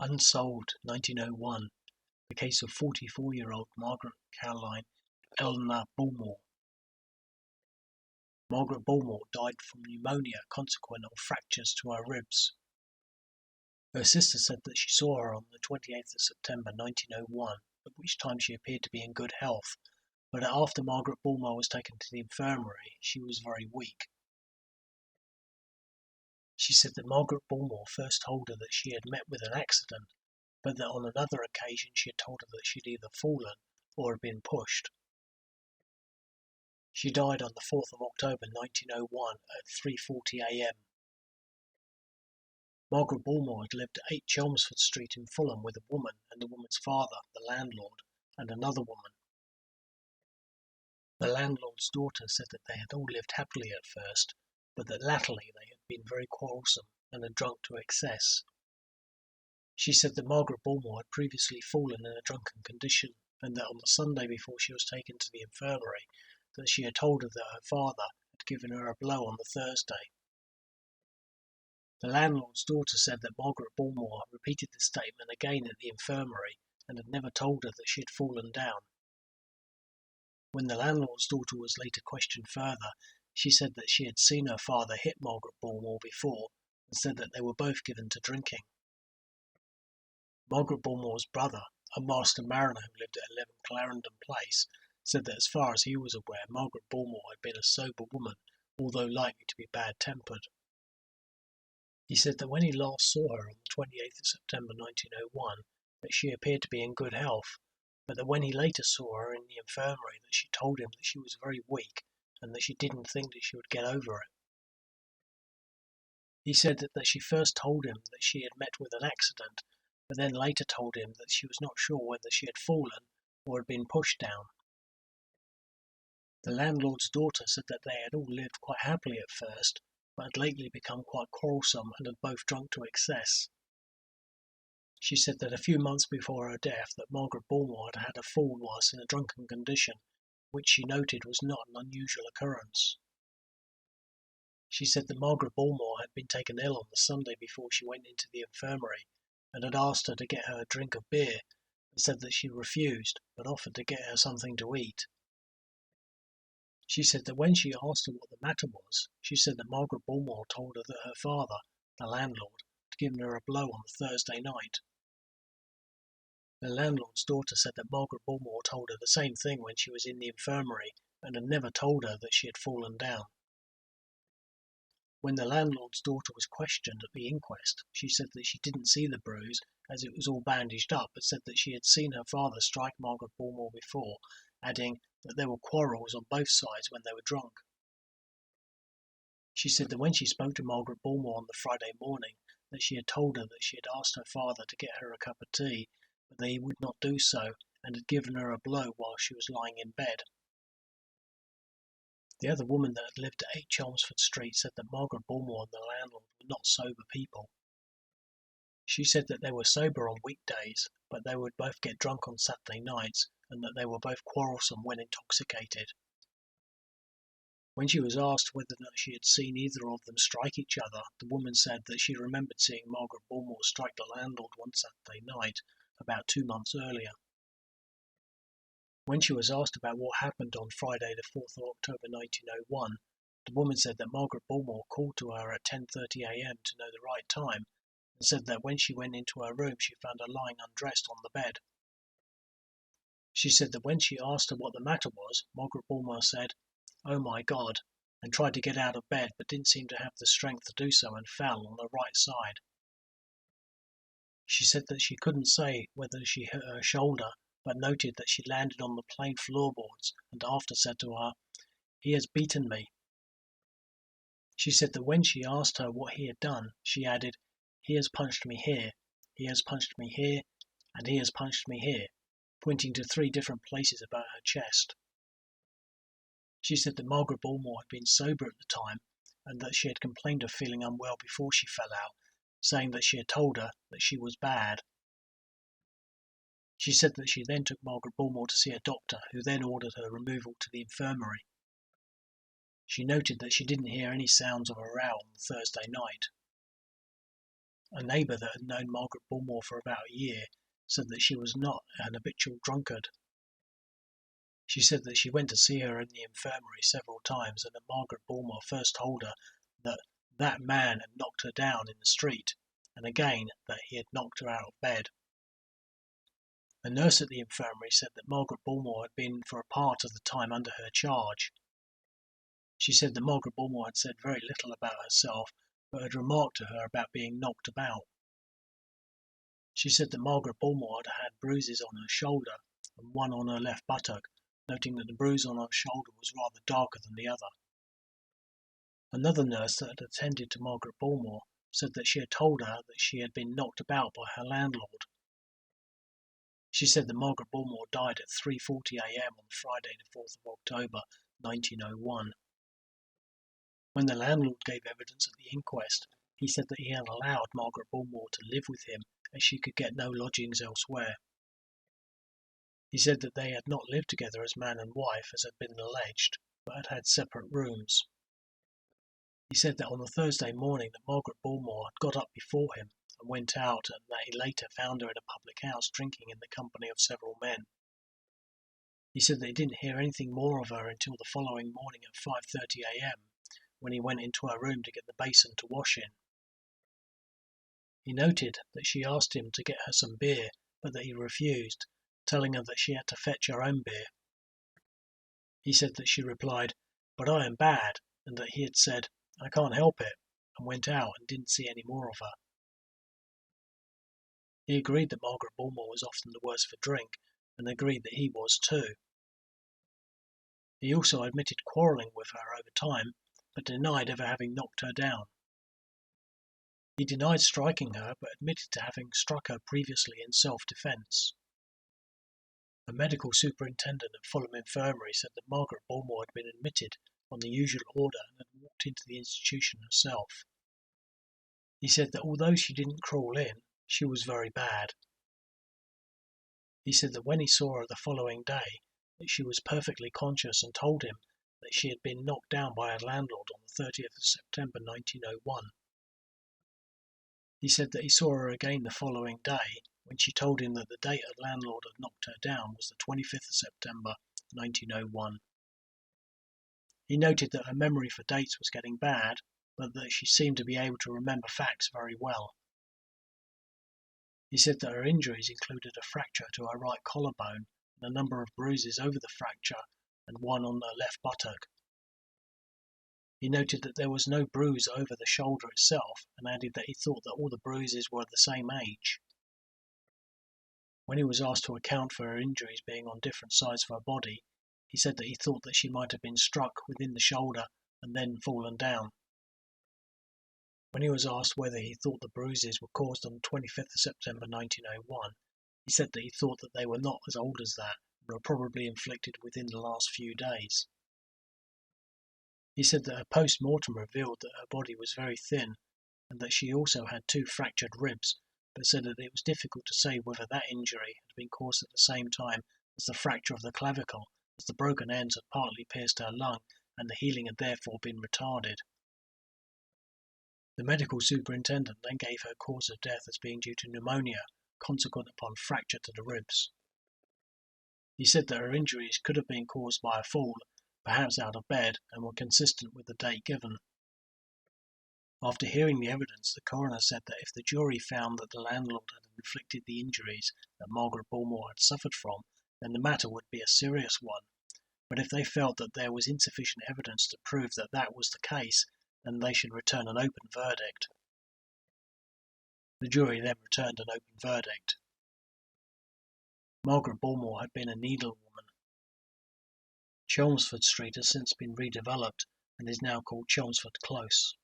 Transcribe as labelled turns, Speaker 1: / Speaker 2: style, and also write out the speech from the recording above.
Speaker 1: Unsolved, 1901, the case of 44-year-old Margaret Caroline Eleanor Bullmore. Margaret Bullmore died from pneumonia consequent on fractures to her ribs. Her sister said that she saw her on the 28th of September 1901, at which time she appeared to be in good health, but after Margaret Bullmore was taken to the infirmary, she was very weak. She said that Margaret Bullmore first told her that she had met with an accident, but that on another occasion she had told her that she had either fallen or had been pushed. She died on the 4th of October 1901 at 3:40 a.m. Margaret Bullmore had lived at 8 Chelmsford Street in Fulham with a woman and the woman's father, the landlord, and another woman. The landlord's daughter said that they had all lived happily at first, but that latterly they had been very quarrelsome and had drunk to excess. She said that Margaret Bullmore had previously fallen in a drunken condition, and that on the Sunday before she was taken to the infirmary, that she had told her that her father had given her a blow on the Thursday. The landlord's daughter said that Margaret Bullmore repeated the statement again at the infirmary and had never told her that she had fallen down. When the landlord's daughter was later questioned further, she said that she had seen her father hit Margaret Bullmore before and said that they were both given to drinking. Margaret Bullmore's brother, a master mariner who lived at 11 Clarendon Place, said that as far as he was aware, Margaret Bullmore had been a sober woman, although likely to be bad-tempered. He said that when he last saw her on the 28th of September 1901, that she appeared to be in good health, but that when he later saw her in the infirmary that she told him that she was very weak and that she didn't think that she would get over it. He said that she first told him that she had met with an accident, but then later told him that she was not sure whether she had fallen or had been pushed down. The landlord's daughter said that they had all lived quite happily at first, but had lately become quite quarrelsome and had both drunk to excess. She said that a few months before her death that Margaret Bullmore had had a fall whilst in a drunken condition, which she noted was not an unusual occurrence. She said that Margaret Bullmore had been taken ill on the Sunday before she went into the infirmary, and had asked her to get her a drink of beer, and said that she refused, but offered to get her something to eat. She said that when she asked her what the matter was, she said that Margaret Bullmore told her that her father, the landlord, had given her a blow on the Thursday night. The landlord's daughter said that Margaret Bullmore told her the same thing when she was in the infirmary, and had never told her that she had fallen down. When the landlord's daughter was questioned at the inquest, she said that she didn't see the bruise as it was all bandaged up, but said that she had seen her father strike Margaret Bullmore before, adding that there were quarrels on both sides when they were drunk. She said that when she spoke to Margaret Bullmore on the Friday morning, that she had told her that she had asked her father to get her a cup of tea, but that he would not do so, and had given her a blow while she was lying in bed. The other woman that had lived at 8 Chelmsford Street said that Margaret Bullmore and the landlord were not sober people. She said that they were sober on weekdays, but they would both get drunk on Saturday nights, and that they were both quarrelsome when intoxicated. When she was asked whether or not she had seen either of them strike each other, the woman said that she remembered seeing Margaret Bullmore strike the landlord one Saturday night, about 2 months earlier. When she was asked about what happened on Friday the 4th of October 1901, the woman said that Margaret Bullmore called to her at 10:30 a.m. to know the right time, and said that when she went into her room she found her lying undressed on the bed. She said that when she asked her what the matter was, Margaret Bullmore said, "Oh my God," and tried to get out of bed but didn't seem to have the strength to do so and fell on her right side. She said that she couldn't say whether she hit her shoulder, but noted that she landed on the plain floorboards and after said to her, "He has beaten me." She said that when she asked her what he had done, she added, "He has punched me here, he has punched me here, and he has punched me here," pointing to 3 different places about her chest. She said that Margaret Bullmore had been sober at the time, and that she had complained of feeling unwell before she fell out, saying that she had told her that she was bad. She said that she then took Margaret Bullmore to see a doctor, who then ordered her removal to the infirmary. She noted that she didn't hear any sounds of a row on the Thursday night. A neighbour that had known Margaret Bullmore for about a year said that she was not an habitual drunkard. She said that she went to see her in the infirmary several times and that Margaret Bullmore first told her that that man had knocked her down in the street, and again that he had knocked her out of bed. A nurse at the infirmary said that Margaret Bullmore had been for a part of the time under her charge. She said that Margaret Bullmore had said very little about herself, but had remarked to her about being knocked about. She said that Margaret Bullmore had had bruises on her shoulder and one on her left buttock, noting that the bruise on her shoulder was rather darker than the other. Another nurse that had attended to Margaret Bullmore said that she had told her that she had been knocked about by her landlord. She said that Margaret Bullmore died at 3:40 a.m. on Friday the 4th of October 1901. When the landlord gave evidence at the inquest, he said that he had allowed Margaret Bullmore to live with him as she could get no lodgings elsewhere. He said that they had not lived together as man and wife as had been alleged, but had had separate rooms. He said that on the Thursday morning that Margaret Bullmore had got up before him and went out, and that he later found her in a public house drinking in the company of several men. He said that he didn't hear anything more of her until the following morning at 5:30 a.m. when he went into her room to get the basin to wash in. He noted that she asked him to get her some beer, but that he refused, telling her that she had to fetch her own beer. He said that she replied, "But I am bad," and that he had said, "I can't help it," and went out and didn't see any more of her. He agreed that Margaret Bullmore was often the worse for drink, and agreed that he was too. He also admitted quarrelling with her over time, but denied ever having knocked her down. He denied striking her, but admitted to having struck her previously in self-defence. A medical superintendent at Fulham Infirmary said that Margaret Bullmore had been admitted on the usual order and had walked into the institution herself. He said that although she didn't crawl in, she was very bad. He said that when he saw her the following day, that she was perfectly conscious and told him that she had been knocked down by her landlord on the 30th of September 1901. He said that he saw her again the following day when she told him that the date her landlord had knocked her down was the 25th of September 1901. He noted that her memory for dates was getting bad, but that she seemed to be able to remember facts very well. He said that her injuries included a fracture to her right collarbone and a number of bruises over the fracture and one on her left buttock. He noted that there was no bruise over the shoulder itself and added that he thought that all the bruises were the same age. When he was asked to account for her injuries being on different sides of her body, he said that he thought that she might have been struck within the shoulder and then fallen down. When he was asked whether he thought the bruises were caused on the 25th of September 1901, he said that he thought that they were not as old as that and were probably inflicted within the last few days. He said that her post-mortem revealed that her body was very thin and that she also had 2 fractured ribs, but said that it was difficult to say whether that injury had been caused at the same time as the fracture of the clavicle, as the broken ends had partly pierced her lung and the healing had therefore been retarded. The medical superintendent then gave her cause of death as being due to pneumonia, consequent upon fracture to the ribs. He said that her injuries could have been caused by a fall, perhaps out of bed, and were consistent with the date given. After hearing the evidence, the coroner said that if the jury found that the landlord had inflicted the injuries that Margaret Bullmore had suffered from, then the matter would be a serious one. But if they felt that there was insufficient evidence to prove that that was the case, then they should return an open verdict. The jury then returned an open verdict. Margaret Bullmore had been a needlewoman. Chelmsford Street has since been redeveloped and is now called Chelmsford Close.